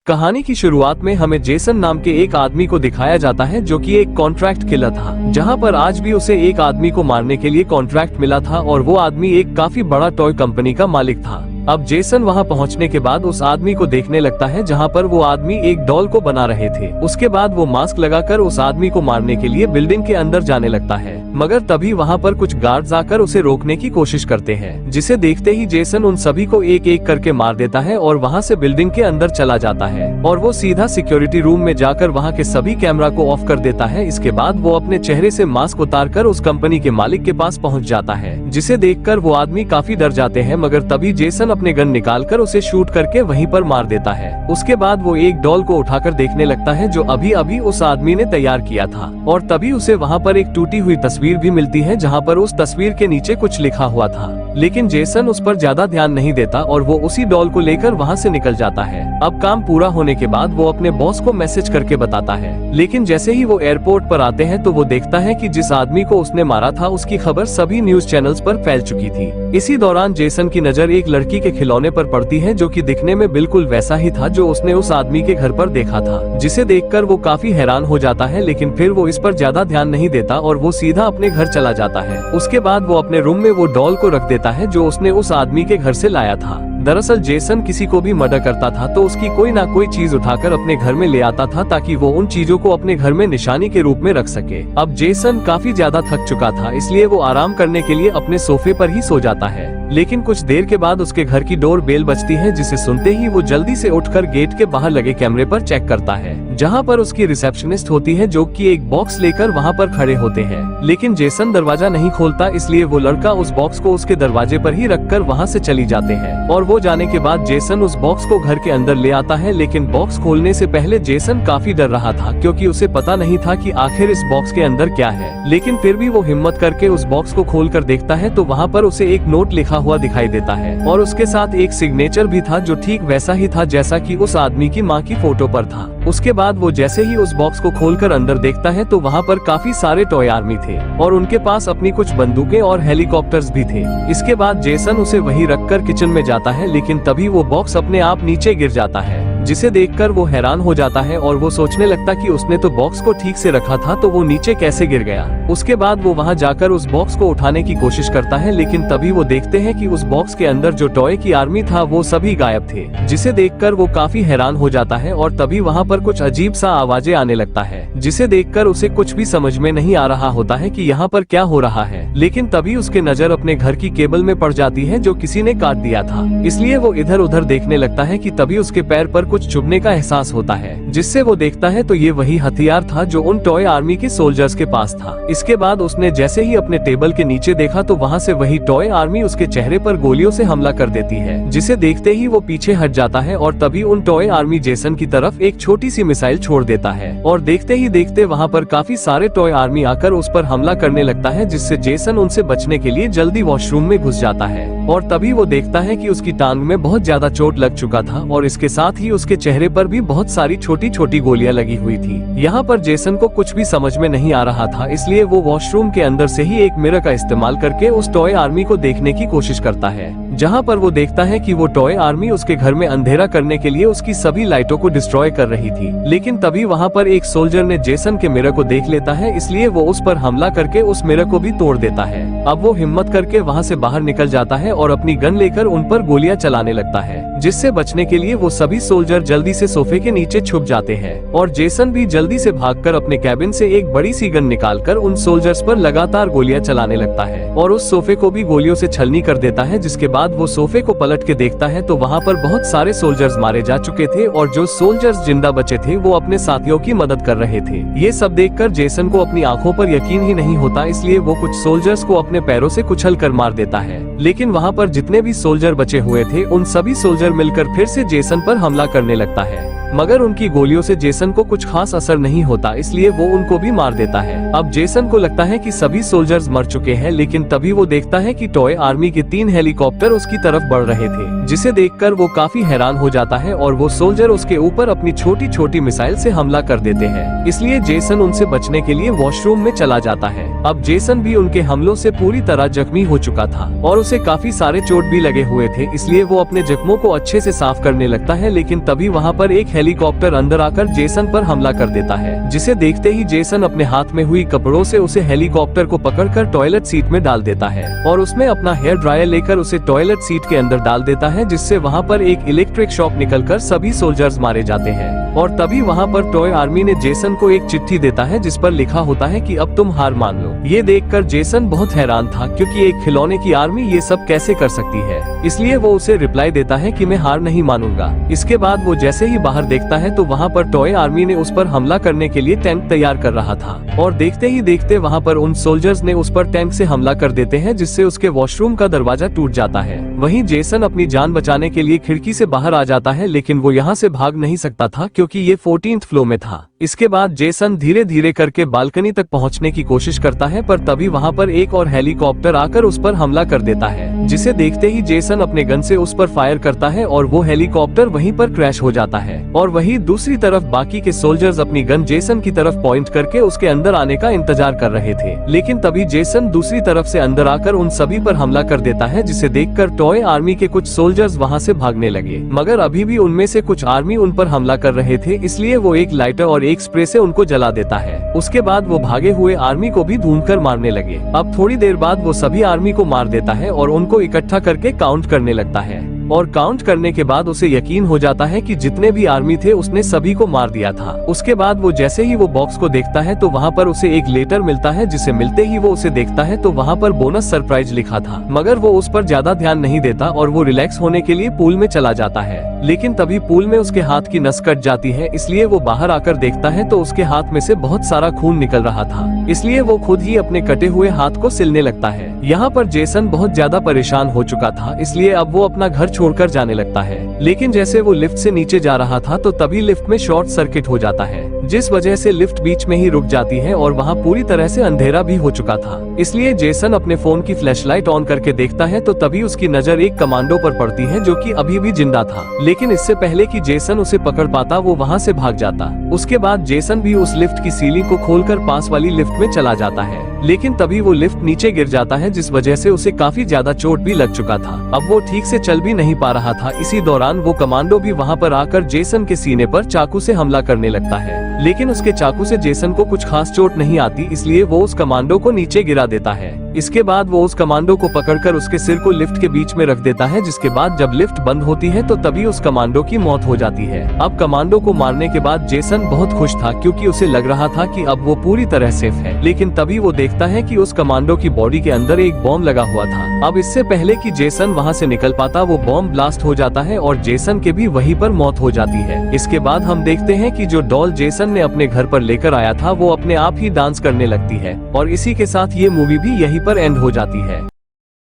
कहानी की शुरुआत में हमें जेसन नाम के एक आदमी को दिखाया जाता है जो कि एक कॉन्ट्रैक्ट किलर था, जहां पर आज भी उसे एक आदमी को मारने के लिए कॉन्ट्रैक्ट मिला था और वो आदमी एक काफी बड़ा टॉय कंपनी का मालिक था। अब जेसन वहां पहुंचने के बाद उस आदमी को देखने लगता है जहां पर वो आदमी एक डॉल को बना रहे थे। उसके बाद वो मास्क लगाकर उस आदमी को मारने के लिए बिल्डिंग के अंदर जाने लगता है, मगर तभी वहां पर कुछ गार्ड्स आकर उसे रोकने की कोशिश करते हैं, जिसे देखते ही जेसन उन सभी को एक एक करके मार देता है और वहां से बिल्डिंग के अंदर चला जाता है और वो सीधा सिक्योरिटी रूम में जाकर वहां के सभी कैमरा को ऑफ कर देता है। इसके बाद वो अपने चेहरे से मास्क उतारकर उस कंपनी के मालिक के पास पहुंच जाता है, जिसे देखकर वो आदमी काफी डर जाते हैं, मगर तभी जेसन अपने गन निकालकर उसे शूट करके वहीं पर मार देता है। उसके बाद वो एक डॉल को उठाकर देखने लगता है जो अभी अभी उस आदमी ने तैयार किया था और तभी उसे वहाँ पर एक टूटी हुई तस्वीर भी मिलती है जहाँ पर उस तस्वीर के नीचे कुछ लिखा हुआ था, लेकिन जेसन उस पर ज्यादा ध्यान नहीं देता और वो उसी डॉल को लेकर वहाँ से निकल जाता है। अब काम पूरा होने के बाद वो अपने बॉस को मैसेज करके बताता है, लेकिन जैसे ही वो एयरपोर्ट पर आते हैं तो वो देखता है कि जिस आदमी को उसने मारा था उसकी खबर सभी न्यूज चैनल्स पर फैल चुकी थी। इसी दौरान जेसन की नजर एक लड़की के खिलौने पर पड़ती है जो कि दिखने में बिल्कुल वैसा ही था जो उसने उस आदमी के घर पर देखा था, जिसे देखकर वो काफी हैरान हो जाता है, लेकिन फिर वो इस पर ज्यादा ध्यान नहीं देता और वो सीधा अपने घर चला जाता है। उसके बाद वो अपने रूम में वो डॉल को रख देता है जो उसने उस आदमी के घर से लाया था। दरअसल जेसन किसी को भी मर्डर करता था तो उसकी कोई ना कोई चीज उठाकर अपने घर में ले आता था ताकि वो उन चीजों को अपने घर में निशानी के रूप में रख सके। अब जेसन काफी ज्यादा थक चुका था, इसलिए वो आराम करने के लिए अपने सोफे पर ही सो जाता है, लेकिन कुछ देर के बाद उसके घर की डोर बेल बजती है, जिसे सुनते ही वो जल्दी से उठकर गेट के बाहर लगे कैमरे पर चेक करता है, जहां पर उसकी रिसेप्शनिस्ट होती है जो कि एक बॉक्स लेकर वहां पर खड़े होते हैं। लेकिन जेसन दरवाजा नहीं खोलता, इसलिए वो लड़का उस बॉक्स को उसके दरवाजे पर ही रखकर वहां से चली जाते हैं और वो जाने के बाद जेसन उस बॉक्स को घर के अंदर ले आता है। लेकिन बॉक्स खोलने से पहले जेसन काफी डर रहा था क्योंकि उसे पता नहीं था कि आखिर इस बॉक्स के अंदर क्या है, लेकिन फिर भी वो हिम्मत करके उस बॉक्स को खोलकर देखता है तो वहाँ पर उसे एक नोट लिखा हुआ दिखाई देता है और उसके साथ एक सिग्नेचर भी था जो ठीक वैसा ही था जैसा कि उस आदमी की माँ की फोटो पर था। उसके बाद वो जैसे ही उस बॉक्स को खोलकर अंदर देखता है तो वहाँ पर काफी सारे टॉय आर्मी थे और उनके पास अपनी कुछ बंदूकें और हेलीकॉप्टर्स भी थे। इसके बाद जेसन उसे वहीं रखकर किचन में जाता है, लेकिन तभी वो बॉक्स अपने आप नीचे गिर जाता है, जिसे देखकर वो हैरान हो जाता है और वो सोचने लगता कि उसने तो बॉक्स को ठीक से रखा था तो वो नीचे कैसे गिर गया। उसके बाद वो वहां जाकर उस बॉक्स को उठाने की कोशिश करता है, लेकिन तभी वो देखते हैं कि उस बॉक्स के अंदर जो टॉय की आर्मी था वो सभी गायब थे, जिसे देखकर वो काफी हैरान हो जाता है और तभी वहां पर कुछ अजीब सा आवाजें आने लगता है, जिसे देखकर उसे कुछ भी समझ में नहीं आ रहा होता है कि यहाँ पर क्या हो रहा है। लेकिन तभी उसके नजर अपने घर की केबल में पड़ जाती है जो किसी ने काट दिया था, इसलिए वो इधर उधर देखने लगता है कि तभी उसके पैर पर कुछ चुभने का एहसास होता है, जिससे वो देखता है तो ये वही हथियार था जो उन टॉय आर्मी के सोल्जर्स के पास था। इसके बाद उसने जैसे ही अपने टेबल के नीचे देखा तो वहाँ से वही टॉय आर्मी उसके चेहरे पर गोलियों से हमला कर देती है, जिसे देखते ही वो पीछे हट जाता है और तभी उन टॉय आर्मी जेसन की तरफ एक छोटी सी मिसाइल छोड़ देता है और देखते ही देखते वहाँ पर काफी सारे टॉय आर्मी आकर उस पर हमला करने लगता है, जिससे जेसन उनसे बचने के लिए जल्दी वॉशरूम में घुस जाता है और तभी वो देखता है कि उसकी टांग में बहुत ज्यादा चोट लग चुका था और इसके साथ ही उसके चेहरे पर भी बहुत सारी छोटी छोटी गोलियां लगी हुई थी। यहाँ पर जेसन को कुछ भी समझ में नहीं आ रहा था, इसलिए वो वॉशरूम के अंदर से ही एक मिरर का इस्तेमाल करके उस टॉय आर्मी को देखने की कोशिश करता है, जहाँ पर वो देखता है कि वो टॉय आर्मी उसके घर में अंधेरा करने के लिए उसकी सभी लाइटों को डिस्ट्रॉय कर रही थी। लेकिन तभी वहाँ पर एक सोल्जर ने जेसन के मिरर को देख लेता है, इसलिए वो उस पर हमला करके उस मिरर को भी तोड़ देता है। अब वो हिम्मत करके वहाँ से बाहर निकल जाता है और अपनी गन लेकर उन पर गोलियां चलाने लगता है, जिससे बचने के लिए वो सभी सोल्जर जल्दी से सोफे के नीचे छुप जाते हैं और जेसन भी जल्दी से भागकर अपने कैबिन से एक बड़ी सी गन निकालकर उन सोल्जर्स पर लगातार गोलियां चलाने लगता है और उस सोफे को भी गोलियों से छलनी कर देता है। जिसके बाद वो सोफे को पलट के देखता है तो वहाँ पर बहुत सारे सोल्जर्स मारे जा चुके थे और जो सोल्जर्स जिंदा बचे थे वो अपने साथियों की मदद कर रहे थे। ये सब देखकर जेसन को अपनी आंखों पर यकीन ही नहीं होता, इसलिए वो कुछ सोल्जर्स को अपने पैरों से कुचल कर मार देता है। लेकिन वहाँ पर जितने भी सोल्जर बचे हुए थे उन सभी सोल्जर मिलकर फिर से जेसन पर हमला करने लगता है, मगर उनकी गोलियों से जेसन को कुछ खास असर नहीं होता, इसलिए वो उनको भी मार देता है। अब जेसन को लगता है कि सभी सोल्जर्स मर चुके हैं, लेकिन तभी वो देखता है कि टॉय आर्मी के 3 हेलीकॉप्टर उसकी तरफ बढ़ रहे थे, जिसे देखकर वो काफी हैरान हो जाता है और वो सोल्जर उसके ऊपर अपनी छोटी छोटी मिसाइल से हमला कर देते हैं। इसलिए जेसन उनसे बचने के लिए वॉशरूम में चला जाता है। अब जेसन भी उनके हमलों से पूरी तरह जख्मी हो चुका था और उसे काफी सारे चोट भी लगे हुए थे, इसलिए वो अपने जख्मों को अच्छे से साफ करने लगता है। लेकिन तभी वहाँ पर एक हेलीकॉप्टर अंदर आकर जेसन पर हमला कर देता है, जिसे देखते ही जेसन अपने हाथ में हुई कपड़ों से उसे हेलीकॉप्टर को पकड़कर टॉयलेट सीट में डाल देता है और उसमें अपना हेयर ड्रायर लेकर उसे टॉयलेट सीट के अंदर डाल देता है, जिससे वहाँ पर एक इलेक्ट्रिक शॉक निकलकर सभी सोल्जर्स मारे जाते हैं। और तभी वहाँ पर टॉय आर्मी ने जेसन को एक चिट्ठी देता है जिस पर लिखा होता है कि अब तुम हार मान लो। ये देखकर जेसन बहुत हैरान था, क्योंकि एक खिलौने की आर्मी ये सब कैसे कर सकती है। इसलिए वो उसे रिप्लाई देता है कि मैं हार नहीं मानूंगा। इसके बाद वो जैसे ही बाहर देखता है तो वहाँ पर टॉय आर्मी ने उस पर हमला करने के लिए टैंक तैयार कर रहा था और देखते ही देखते वहाँ पर उन सोल्जर्स ने उस पर टैंक से हमला कर देते हैं, जिससे उसके वॉशरूम का दरवाजा टूट जाता है। वहीं जेसन अपनी जान बचाने के लिए खिड़की से बाहर आ जाता है, लेकिन वो यहाँ से भाग नहीं सकता था क्योंकि ये 14th फ्लोर में था। इसके बाद जेसन धीरे धीरे करके बालकनी तक पहुंचने की कोशिश करता है, पर तभी वहां पर एक और हेलीकॉप्टर आकर उस पर हमला कर देता है, जिसे देखते ही जेसन अपने गन से उस पर फायर करता है और वो हेलीकॉप्टर वहीं पर क्रैश हो जाता है। और वहीं दूसरी तरफ बाकी के सोल्जर्स अपनी गन जेसन की तरफ पॉइंट करके उसके अंदर आने का इंतजार कर रहे थे, लेकिन तभी जेसन दूसरी तरफ से अंदर आकर उन सभी पर हमला कर देता है, जिसे देखकर टॉय आर्मी के कुछ सोल्जर्स वहां से भागने लगे, मगर अभी भी उनमें से कुछ आर्मी उन पर हमला कर रहे थे, इसलिए वो एक लाइटर और एक स्प्रे से उनको जला देता है। उसके बाद वो भागे हुए आर्मी को भी ढूंढकर मारने लगे। अब थोड़ी देर बाद वो सभी आर्मी को मार देता है और उनको इकट्ठा करके काउंट करने लगता है और काउंट करने के बाद उसे यकीन हो जाता है कि जितने भी आर्मी थे उसने सभी को मार दिया था। उसके बाद वो जैसे ही वो बॉक्स को देखता है तो वहाँ पर उसे एक लेटर मिलता है, जिसे मिलते ही वो उसे देखता है तो वहाँ पर बोनस सरप्राइज लिखा था, मगर वो उस पर ज्यादा ध्यान नहीं देता और वो रिलैक्स होने के लिए पूल में चला जाता है। लेकिन तभी पूल में उसके हाथ की नस कट जाती है, इसलिए वो बाहर आकर देखता है तो उसके हाथ में से बहुत सारा खून निकल रहा था, इसलिए वो खुद ही अपने कटे हुए हाथ को सिलने लगता है। यहाँ पर जेसन बहुत ज्यादा परेशान हो चुका था, इसलिए अब वो अपना घर छोड़कर जाने लगता है। लेकिन जैसे वो लिफ्ट से नीचे जा रहा था तो तभी लिफ्ट में शॉर्ट सर्किट हो जाता है, जिस वजह से लिफ्ट बीच में ही रुक जाती है और वहाँ पूरी तरह से अंधेरा भी हो चुका था। इसलिए जेसन अपने फोन की फ्लैशलाइट ऑन करके देखता है तो तभी उसकी नजर एक कमांडो पर पड़ती है, जो कि अभी भी जिंदा था। लेकिन इससे पहले कि जेसन उसे पकड़ पाता वो वहाँ से भाग जाता। उसके बाद जेसन भी उस लिफ्ट की सीलिंग को खोलकर पास वाली लिफ्ट में चला जाता है, लेकिन तभी वो लिफ्ट नीचे गिर जाता है, जिस वजह से उसे काफी ज्यादा चोट भी लग चुका था। अब वो ठीक से चल भी नहीं पा रहा था। इसी दौरान वो कमांडो भी वहाँ पर आकर जेसन के सीने पर चाकू से हमला करने लगता है, लेकिन उसके चाकू से जेसन को कुछ खास चोट नहीं आती, इसलिए वो उस कमांडो को नीचे गिरा देता है। इसके बाद वो उस कमांडो को पकड़कर उसके सिर को लिफ्ट के बीच में रख देता है, जिसके बाद जब लिफ्ट बंद होती है तो तभी उस कमांडो की मौत हो जाती है। अब कमांडो को मारने के बाद जेसन बहुत खुश था, क्योंकि उसे लग रहा था कि अब वो पूरी तरह सेफ है। लेकिन तभी वो देखता है कि उस कमांडो की बॉडी के अंदर एक बॉम्ब लगा हुआ था। अब इससे पहले कि जेसन वहाँ से निकल पाता वो बॉम्ब ब्लास्ट हो जाता है और जेसन के भी वहीं पर मौत हो जाती है। इसके बाद हम देखते हैं कि जो डॉल जेसन ने अपने घर पर लेकर आया था वो अपने आप ही डांस करने लगती है और इसी के साथ ये मूवी भी यहीं पर एंड हो जाती है।